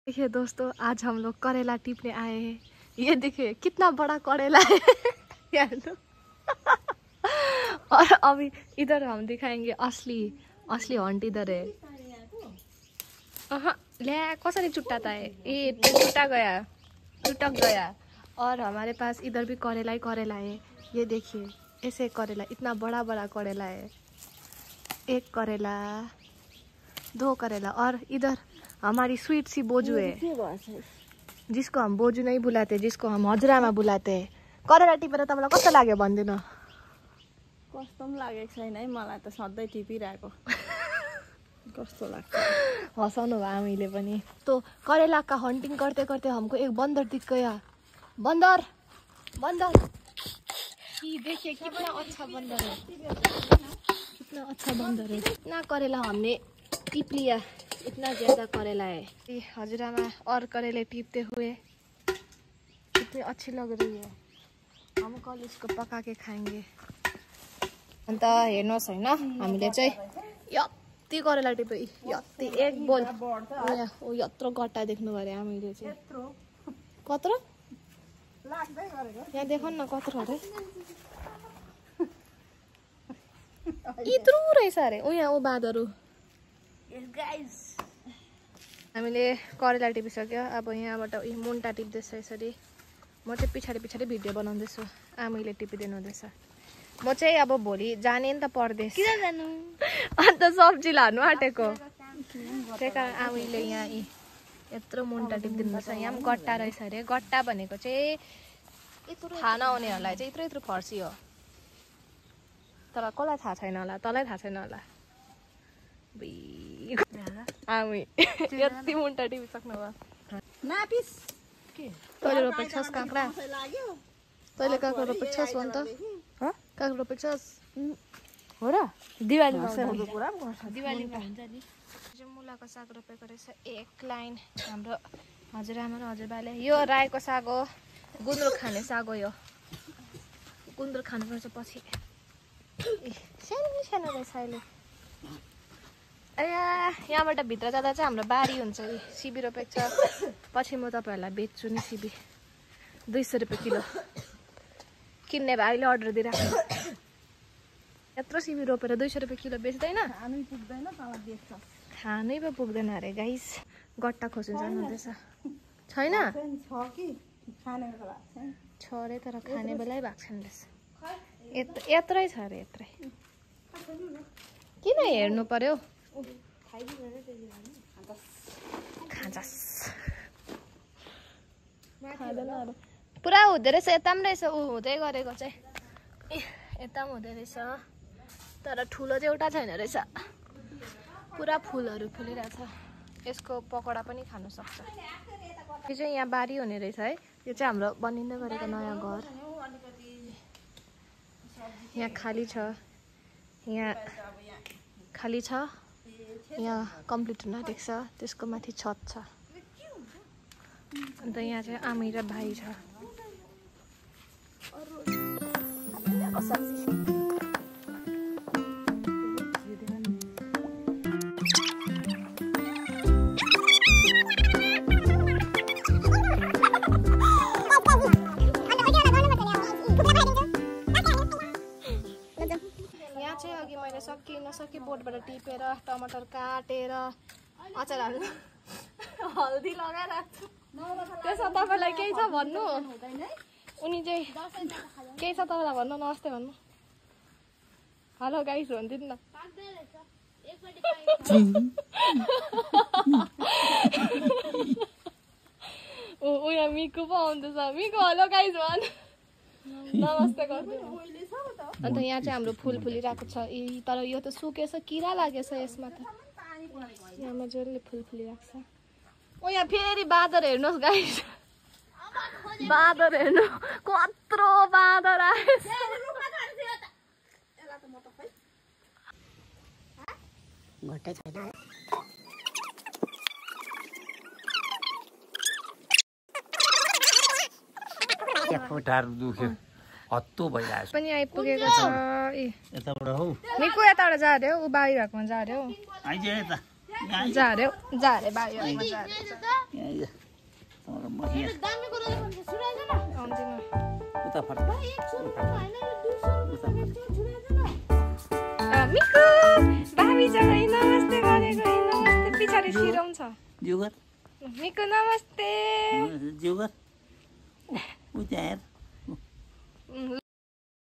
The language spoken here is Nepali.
देखिए दोस्तों, आज हम लोग करेला टिपने आए हैं। ये देखिए कितना बड़ा करेला है और अभी इधर हम दिखाएंगे असली हंट इधर है। ले कसरी चुट्टाता है, ये चुटक गया। और हमारे पास इधर भी करेला ही करेला है। ये देखिए ऐसे करेला, इतना बड़ा बड़ा करेला है। एक करेला, दो करेला। और इधर हमारी स्वीट सी बोजू है, जिसको हम बोजू नहीं बुलाते, जिसको हम हजुरामा बुलाते हैं। करेला टिपेर तपाईँलाई कस्तो लाग्यो भन्दिनु? कस्तो पनि लागेको छैन है मलाई त, सधैँ टिपिरहेको कस्तो लाग्छ। हँसाउनु भयो हामीले पनि। तो करेला का हंटिंग करते करते हमको एक बंदर दिख गया। बंदर ये देखिए कितना अच्छा बंदर है, कितना अच्छा बंदर है। इतना करेला हमने टिप लिया, इतना ज्यादा करेला है। हजुरामा और करेले टिपते हुए कितनी अच्छी लग रही है। हम कल इसको पका के खाएंगे। अन्त हेर्नुहोस् हैन, हामीले चाहिँ यति करेला टिप्यो, यति एक बोल यत्रो गट्टा देख्नु अरे हामीले चाहिँ। कत्रो यहाँ देखौँ न, कत्रो अरे यत्रो रहेछ अरे। यहाँ ऊ बाँदरु। हामीले करेला टिपिसक्यो। अब यहाँबाट मुन्टा टिप्दैछ यसरी। म चाहिँ पछाडि भिडियो बनाउँदैछु, आमैले टिपिदिनु हुँदैछ। म चाहिँ अब भोलि जाने नि त परदेश। किन जानु? अन्त सब्जी लानु आँटेको। त्यही कारण आमैले यहाँ यत्रो मुन्टा टिपिदिनु हुँदैछ। यहाँ पनि गट्टा रहेछ अरे। गट्टा भनेको चाहिँ थाहा नहुनेहरूलाई चाहिँ यत्रो फर्सी हो, तर कसलाई थाहा छैन होला, तँलाई थाहा छैन होला। आमी यति मुन्टा टिपिसक्नु भयो। नापिस तैँले रोपेको छस् काँक्रा? तैँले काँक्रा रोपेको छस् भन् त? काँक्रा रोपेको छस् हो र? दिवालीमा हुन्छ नि। मुलाको साग रोपेको रहेछ एक लाइन। हाम्रो हजुरआमा र हजुरबाले। यो रायोको साग हो, गुन्द्रुक खाने साग हो। यो गुन्द्रुक खानुपर्छ पछि। सानो रहेछ अहिले। यहाँबाट भित्र जाँदा चाहिँ हाम्रो बारी हुन्छ। सिबी रोपेको छ। पछि म तपाईँहरूलाई बेच्छु नि सिबी, 200 रुपियाँ किलो। किन्ने भाइले अर्डर दिइराख्नु। यत्रो सिबी रोपेर 200 रुपियाँ किलो बेच्दैन? खानै पो पुग्दैन अरे गाइस। गट्टा खोज्नु जानुहुँदैछ? छैन छ अरे, तर खाने बेलै भएको छैन रहेछ। यत्रै छ अरे, यत्रै। किन हेर्नु पर्यो? खाँजास पुरा हुँदो रहेछ। यता पनि रहेछ, ऊ हुँदै गरेको चाहिँ यता पनि हुँदो रहेछ, तर ठुलो चाहिँ एउटा छैन रहेछ। पुरा फुलहरू फुलिरहेछ। यसको पकौडा पनि खानु सक्छ। यो चाहिँ यहाँ बारी हुने रहेछ है। यो चाहिँ हाम्रो बनिँदै गरेको नयाँ घर। यहाँ खाली छ, यहाँ खाली छ, यहाँ कम्प्लिट हुन आँटेको छ। त्यसको माथि छत छ। अन्त यहाँ चाहिँ आमी र भाइ छ। नसकी बोटबाट टिपेर टमाटर काटेर अचार हाल्नु, हल्दी लगाएर त्यसमा तपाईँलाई केही छ भन्नु? उनी चाहिँ केही छ तपाईँलाई भन्नु? नमस्ते भन्नु। हेलो गाइस भनिदिनु न। ऊ यहाँ मिकु पो आउँदैछ। मिकु हेलो गाइस भन्, नमस्ते गर्नु। अन्त यहाँ चाहिँ हाम्रो फुल फुलिरहेको छ। तर यो त सुकेछ, किरा लागेछ यसमा त। यहाँ मजाले फुल फुलिरहेको छ। ओ यहाँ फेरि बाँदर हेर्नुहोस् गाइस, बाँदर हेर्नु, कत्रो बाँदर आएछ। खुट्टाहरु दुख्यो, हत्तो भइरहेछ पनि आइपुगेको छ। यताबाट हौ मिकु, यताबाट जा रे, उ बाहिर भएकोमा जा रे हौ। आइज यता जारे जारे बायोमा जारे आउँदिन मिकु भाबीसँग नमस्ते गरेको नमस्ते पछाडि सिराउँछ मिकु नमस्ते